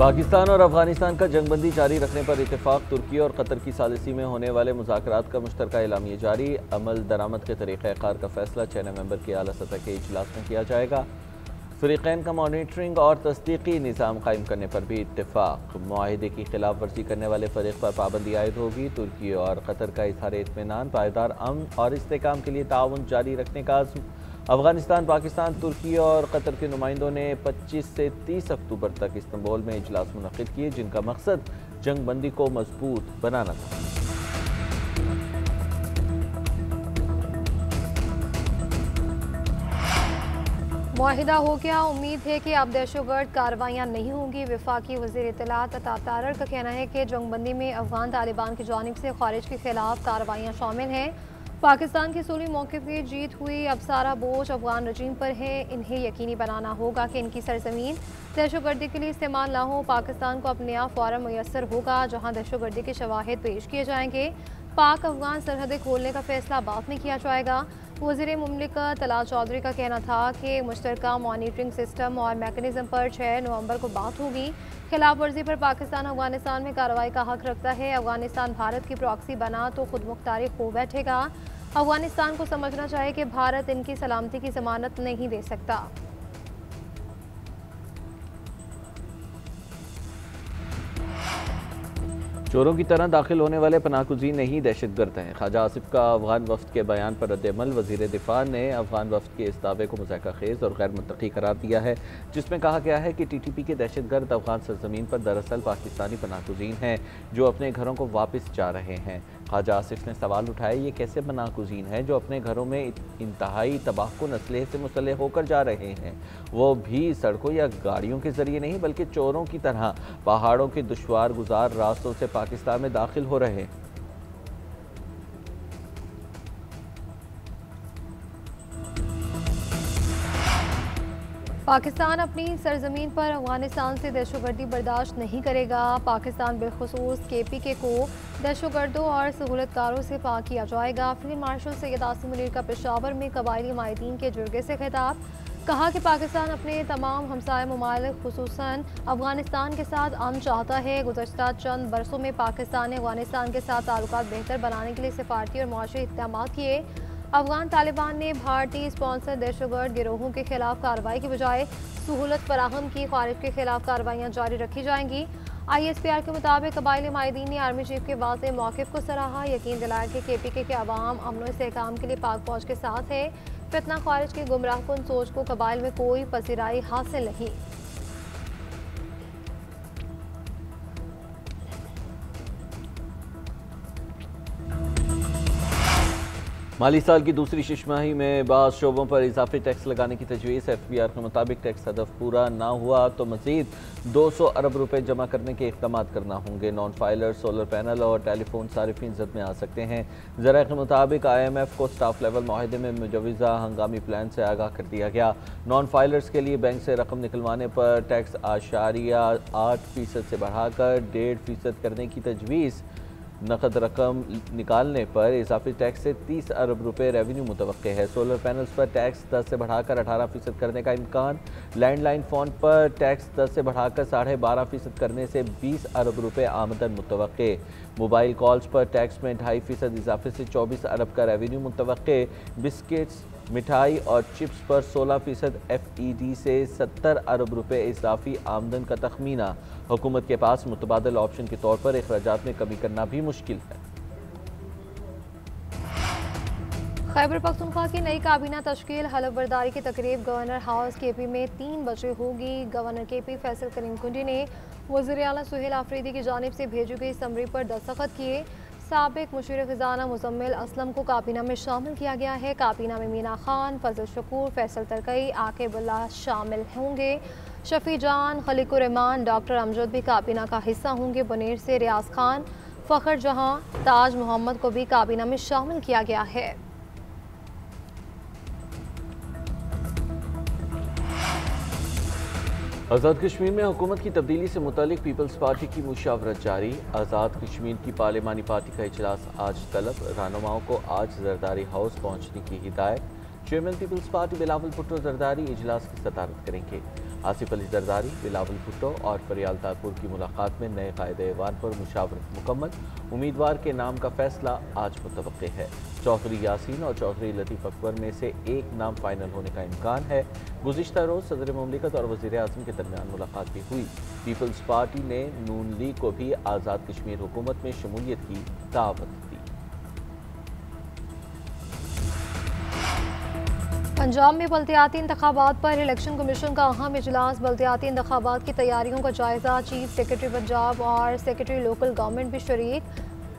पाकिस्तान और अफगानिस्तान का जंगबंदी जारी रखने पर इत्तेफाक। तुर्की और कतर की सालिसी में होने वाले मुज़ाकरात का मुश्तरका एलामिया जारी। अमल दरामद के तरीक़ाकार का फैसला 6 नवंबर के आला सतह के इजलास में किया जाएगा। फ़रीक़ैन का मॉनिटरिंग और तस्दीकी निज़ाम कायम करने पर भी इत्तेफाक। मुआहिदे की खिलाफ वर्जी करने वाले फ़रीक़ पर पाबंदी आयद होगी। तुर्की और कतर का इज़हार इत्मीनान, पायदार अमन और इस्तेहकाम के लिए ताउन जारी रखने का अज़्म। अफगानिस्तान, पाकिस्तान, तुर्की और कतर के नुमाइंदों ने 25 से 30 अक्टूबर तक इस्तांबुल में इजलास मुनक़िद किए, जिनका मकसद जंग बंदी को मजबूत बनाना था। मुआहिदा हो गया। उम्मीद है कि अब दहशतगर्द कार्रवाइयाँ नहीं होंगी। वफाकी वज़ीर इत्तलात अता तारर का कहना है कि जंगबंदी में अफगान तालिबान की जानिब से खारिज के खिलाफ कार्रवाइयाँ शामिल हैं। पाकिस्तान की सूली मौक़िफ़ की जीत हुई। अब सारा बोझ अफगान रजीम पर है। इन्हें यकीनी बनाना होगा कि इनकी सरजमीन दहशतगर्दी के लिए इस्तेमाल ना हो। पाकिस्तान को अब नया फोरम मुयस्सर होगा जहाँ दहशतगर्दी के शवाहिद पेश किए जाएंगे। पाक अफगान सरहदें खोलने का फैसला बाद में किया जाएगा। वज़ीर मुमलिकत तलाल चौधरी का कहना था कि मुश्तरका मॉनिटरिंग सिस्टम और मैकेनिज़्म पर 6 नवंबर को बात होगी। खिलाफ वर्जी पर पाकिस्तान अफगानिस्तान में कार्रवाई का हक रखता है। अफगानिस्तान भारत की प्रॉक्सी बना तो खुद मुख्तारी खो बैठेगा। अफगानिस्तान को समझना चाहिए कि भारत इनकी सलामती की जमानत नहीं दे सकता। चोरों की तरह दाखिल होने वाले पनाहगुज़ीन नहीं दहशतगर्द हैं। ख्वाजा आसिफ का अफगान वफ्द के बयान पर रद्द-ए-अमल। वज़ीर दिफा ने अफगान वफ्द के इस दावे को मज़ाक़ा खेज़ और गैर मुत्तक़ी करार दिया है, जिसमें कहा गया है कि TTP के दहशतगर्द अफगान सरजमीन पर दरअसल पाकिस्तानी पनाहगुज़ीन हैं जो अपने घरों को वापस जा रहे हैं। ख्वाजा आसिफ ने सवाल उठाए, ये कैसे पनाहगुज़ीन हैं जो अपने घरों में इंतहाई तबाहकुन असलहे से मुसल्लह होकर जा रहे हैं, वो भी सड़कों या गाड़ियों के ज़रिए नहीं बल्कि चोरों की तरह पहाड़ों के दुश्वार गुजार रास्तों से पाकिस्तान में दाखिल हो रहे हैं। पाकिस्तान अपनी सरजमीन पर अफगानिस्तान से दहशतगर्दी बर्दाश्त नहीं करेगा। पाकिस्तान बिलखुसूस KPK को दहशतगर्दों और सहूलतकारों से पाक किया जाएगा। फील्ड मार्शल सैयद आसिम मुनीर का पेशावर में कबायली माहिदीन के जुर्गे से खिताब। कहा कि पाकिस्तान अपने तमाम हमसाया ममालिक खुसूसन अफगानिस्तान के साथ अमन चाहता है। गुज़श्ता चंद बरसों में पाकिस्तान ने अफगानिस्तान के साथ ताल्लुकात बेहतर बनाने के लिए सिफारती और मुआशी इक़दाम किए। अफगान तालिबान ने भारतीय स्पॉन्सर दहशतगर्द गिरोहों के खिलाफ कार्रवाई की बजाय सहूलत फराहम की। खारिज के खिलाफ कार्रवाइयाँ जारी रखी जाएंगी। ISPR के मुताबिक कबायली माहिदीन ने आर्मी चीफ के वाज़ेह मौक़िफ़ को सराहा। यकीन दिलाया कि KPK के अवाम अमन इस्तेहकाम के लिए पाक फौज के साथ है। फितना खारिज की गुमराहकुन सोच को कबाइल में कोई पसीराई हासिल नहीं। माली साल की दूसरी छिमाही में बाज़ शोबों पर इजाफी टैक्स लगाने की तजवीज़। FBR के मुताबिक टैक्स हदफ पूरा ना हुआ तो मज़ीद 200 अरब रुपए जमा करने के इक़दाम करना होंगे। नॉन फाइलर, सोलर पैनल और टेलीफोन सारिफीन जद में आ सकते हैं। ज़रा के मुताबिक IMF को स्टाफ लेवल माहिदे में मुजवज़ा हंगामी प्लान से आगाह कर दिया गया। नॉन फाइलर्स के लिए बैंक से रकम निकलवाने पर टैक्स 8.8% से बढ़ाकर 1.5% करने की तजवीज़। नकद रकम निकालने पर इजाफी टैक्स से 30 अरब रुपए रेवेन्यू मुतवक्के है। सोलर पैनल्स पर टैक्स 10 से बढ़ाकर 18% करने का इम्कान। लैंडलाइन फ़ोन पर टैक्स 10 से बढ़ाकर 12.5% करने से 20 अरब रुपए आमदन मुतवक्के। मोबाइल कॉल्स पर टैक्स में 2.5% इजाफे से 24 अरब का रेवेन्यू मुतवक्के। बिस्किट्स, मिठाई और चिप्स पर 16% FED से 70 अरब रुपए इजाफी आमदन का तखमीना। हुकूमत के पास मुतबादल ऑप्शन के तौर पर अखराजात में कमी करना भी मुश्किल है। खैबर पख्तूनख्वा की नई काबीना तश्कील हलफ बर्दारी की तकरीब गवर्नर हाउस KP में 3 बजे होगी। गवर्नर KP फैसल करीम कुंडी ने वज़ीर आला सुहेल आफरीदी की जानिब से भेजी गई समरी पर दस्तखत किए। साबिक मुशीर खजाना मुजम्मिल असलम को काबीना में शामिल किया गया है। काबीना में मीना खान, फजल शकूर, फैसल तरकई, आकिबुल्लाह शामिल होंगे। शफी जान, खलीकुर रहमान, डॉक्टर अमजद भी काबीना का हिस्सा होंगे। बनेर से रियाज खान, फ़खर जहां, ताज मोहम्मद को भी काबीना में शामिल किया गया है। आज़ाद कश्मीर में हुकूमत की तब्दीली से मुतालिक पीपल्स पार्टी की मुशावरत जारी। आज़ाद कश्मीर की पार्लिमानी पार्टी का इजलास आज तलब। रहनुमाओं को आज जरदारी हाउस पहुँचने की हिदायत। चेयरमैन पीपल्स पार्टी बिलावल भुट्टो जरदारी इजलास की सदारत करेंगे। आसिफ अली जरदारी, बिलावल भुट्टो और फरियाल ताकुर की मुलाकात में नए कायदे-ए-वान पर मुशावरत मुकम्मल। उम्मीदवार के नाम का फैसला आज मुतवक्के है। चौधरी यासीन और चौधरी लतीफ़ अकबर में से एक नाम फाइनल होने का इम्कान है। गुज़िश्ता रोज़ सदर मुमलिकत और वज़ीर आज़म के दरमियान मुलाकात भी हुई। पीपल्स पार्टी ने नून लीग को भी आज़ाद कश्मीर हुकूमत में शमूलियत की दावत दी। पंजाब में बल्दियाती इंतखाबात पर इलेक्शन कमीशन का अहम इजलास। बल्दियाती इंतखाबात की तैयारियों का जायजा। चीफ सेक्रेटरी पंजाब और सेक्रेटरी लोकल गवर्नमेंट भी शरीक।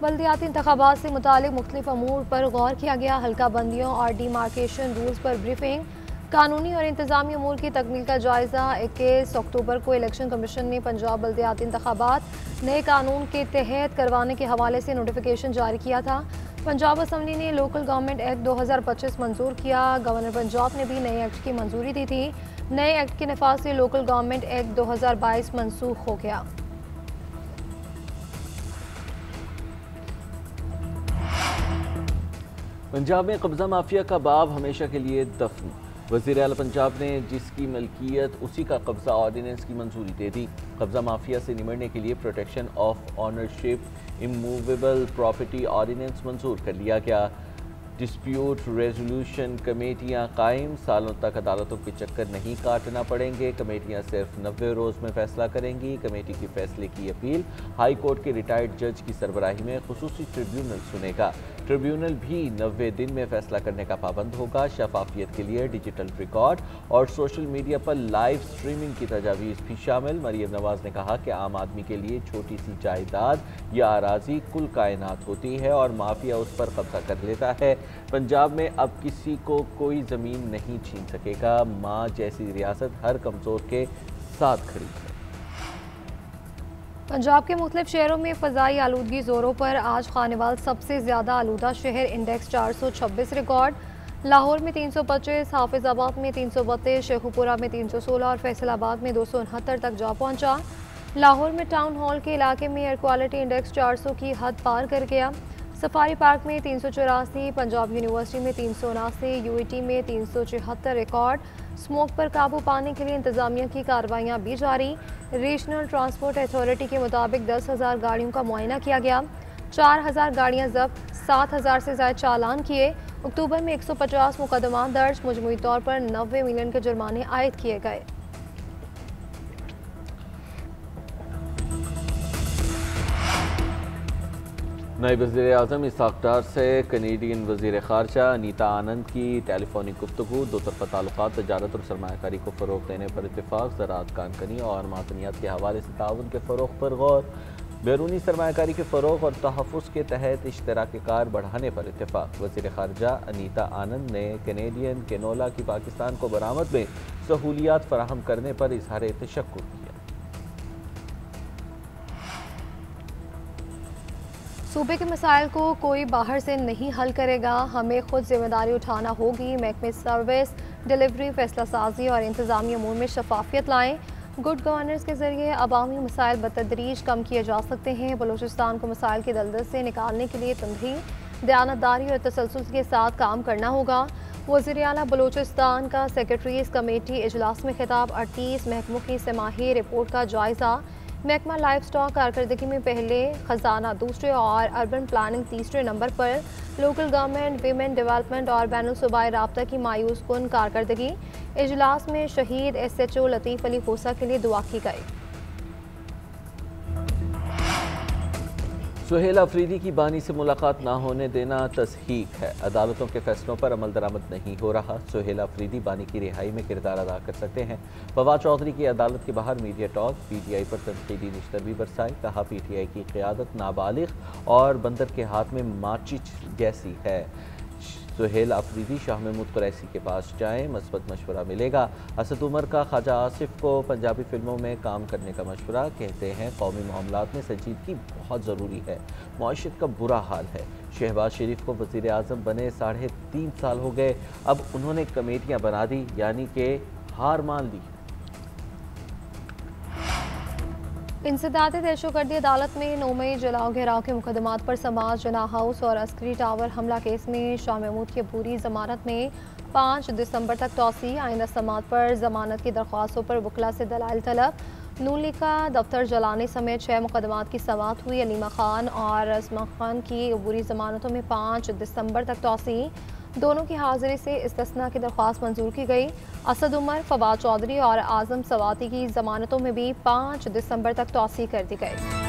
बल्दियाती इंतखाबात से मुतालिक मुख्तलिफ अमूर पर गौर किया गया। हल्का बंदियों और डीमार्केशन रूल्स पर ब्रीफिंग। कानूनी और इंतजामी अमूर की तकमील का जायजा। 21 अक्टूबर को इलेक्शन कमीशन ने पंजाब बल्दियाती इंतखाबात नए कानून के तहत करवाने के हवाले से नोटिफिकेशन जारी किया था। पंजाब असम्बली ने लोकल गवर्नमेंट एक्ट 2025 मंजूर किया। गवर्नर पंजाब ने भी नए एक्ट की मंजूरी दी थी। नए एक्ट के नफाज से लोकल गवर्नमेंट एक्ट 2022 मनसूख हो गया। पंजाब में कब्जा माफिया का बाब हमेशा के लिए दफन। वज़ीर आला पंजाब ने जिसकी मलकियत उसी का कब्जा ऑर्डिनेंस की मंजूरी दे दी। कब्जा माफिया से निमटने के लिए protection of ownership immovable property ordinance मंजूर कर लिया गया। डिस्प्यूट रेजोल्यूशन कमेटियां कायम। सालों तक अदालतों के चक्कर नहीं काटना पड़ेंगे। कमेटियां सिर्फ 90 रोज़ में फैसला करेंगी। कमेटी के फैसले की अपील हाई कोर्ट के रिटायर्ड जज की सरबराही में खुसूसी ट्रिब्यूनल सुनेगा। ट्रिब्यूनल भी 90 दिन में फैसला करने का पाबंद होगा। शफाफियत के लिए डिजिटल रिकॉर्ड और सोशल मीडिया पर लाइव स्ट्रीमिंग की तजावीज़ भी शामिल। मरियम नवाज ने कहा कि आम आदमी के लिए छोटी सी जायदाद या अराजी कुल कायनात होती है और माफिया उस पर कब्जा कर लेता है। पंजाब में अब किसी को कोई ज़मीन नहीं छीन सकेगा। माँ जैसी रियासत हर कमज़ोर के साथ खड़ी है। पंजाब के मुख्तलिफ शहरों में फ़ज़ाई आलूदगी ज़ोरों पर। आज खानेवाल सबसे ज़्यादा आलूदा शहर, इंडेक्स 426 रिकॉर्ड। लाहौर में 325, हाफिज़ाबाद में 332, शेखुपुरा में 316 और फैसलाबाद में 269 तक जा पहुँचा। लाहौर में टाउन हॉल के इलाके में एयर क्वालिटी इंडेक्स 400 की हद पार कर गया। सफारी पार्क में 384, पंजाब यूनिवर्सिटी में 379, यूईटी में 374 रिकॉर्ड। स्मोक पर काबू पाने के लिए इंतजामिया की कार्रवाइयाँ भी जारी। रीजनल ट्रांसपोर्ट अथॉरिटी के मुताबिक 10,000 गाड़ियों का मुआयना किया गया। 4,000 गाड़ियाँ जब्त, 7,000 से ज़्यादा चालान किए। अक्टूबर में 150 मुकदमा दर्ज। मजमूई तौर पर 90 मिलियन के जुर्माने आयद किए गए। नए वज़ीर आज़म इसहाक़ डार से कनेडियन वज़ीर ख़ारजा अनीता आनंद की टेलीफोनिक गुफ्तगू। दो तरफ़ा ताल्लुक़ात, तजारत और सरमायाकारी को फ़रोग़ देने पर इत्तेफ़ाक़। ज़राअत, कानकनी और मादनियात के हवाले से ताउन के फ़रोग़ पर गौर। बैरूनी सरमायाकारी के फ़रोग़ और तहफ़्फ़ुज़ के तहत इश्तराक कार बढ़ाने पर इत्तेफ़ाक़। वज़ीर ख़ारजा अनीता आनंद ने कैनेडियन कैनोला की पाकिस्तान को बरामद में सहूलियात फ़राहम करने पर इज़हार तशक्कुर किया। सूबे के मसाइल को कोई बाहर से नहीं हल करेगा, हमें खुद जिम्मेदारी उठाना होगी। महकमे सर्विस डिलीवरी, फैसला साजी और इंतजामी अमूर में शफाफियत लाएँ। गुड गवर्नेंस के जरिए अवामी मसाइल बतदरीज कम किए जा सकते हैं। बलूचिस्तान को मसाइल की दलदल से निकालने के लिए तंजीम, दयानतदारी और तसल्सल के साथ काम करना होगा। वज़ीर आला बलूचिस्तान का सेक्रेटरीज कमेटी इजलास में खिताब। 38 महकमों की समाही रिपोर्ट का जायजा। महकमा लाइफ स्टॉक कारकर्दगी में पहले, खजाना दूसरे और अर्बन प्लानिंग तीसरे नंबर पर। लोकल गवर्नमेंट, वीमेन डेवलपमेंट और बैनुल सूबाई राब्ता की मायूस कुन कारकर्दगी। इजलास में शहीद SHO लतीफ़ अली खोसा के लिए दुआ की गई। सुहेल अफरीदी की बानी से मुलाकात ना होने देना तस्हीक है। अदालतों के फैसलों पर अमल दरामद नहीं हो रहा। सुहेल अफरीदी बानी की रिहाई में किरदार अदा कर सकते हैं। फवाद चौधरी की अदालत के बाहर मीडिया टॉक। PTI पर तनकीदी निश्तर भी बरसाई। कहा PTI की क़यादत नाबालिग और बंदर के हाथ में माचिस जैसी है। सुहेल अफरीदी शाह महमूद कुरैशी के पास जाएं, मस्बत मशवरा मिलेगा। असद उमर का ख्वाजा आसिफ को पंजाबी फिल्मों में काम करने का मशवरा। कहते हैं कौमी मामलात में संजीदगी बहुत ज़रूरी है, मईशत का बुरा हाल है। शहबाज शरीफ को वज़ीर आज़म बने 3.5 साल हो गए, अब उन्होंने कमेटियाँ बना दी, यानी कि हार मान ली। इंसदाद दहशतगर्दी अदालत में 9 मई जलाओ घेराव के मुकदमात पर समाज, जना हाउस और अस्करी टावर हमला केस में शाह महमूद की अबूरी जमानत में 5 दिसंबर तक तौसी। आइंदा समात पर जमानत की दरख्वास्तों पर वकला से दलाइल तलब। नून लीग का दफ्तर जलाने समेत 6 मुकदमात की समात हुई। अलीमा खान और असमा खान की अबूरी जमानतों में 5 दिसंबर तक तौसी। दोनों की हाजिरी से इस्तिस्ना की दरख्वास्त मंजूर की गई। असद उमर, फवाद चौधरी और आजम सवाती की जमानतों में भी 5 दिसंबर तक तौसी कर दी गई।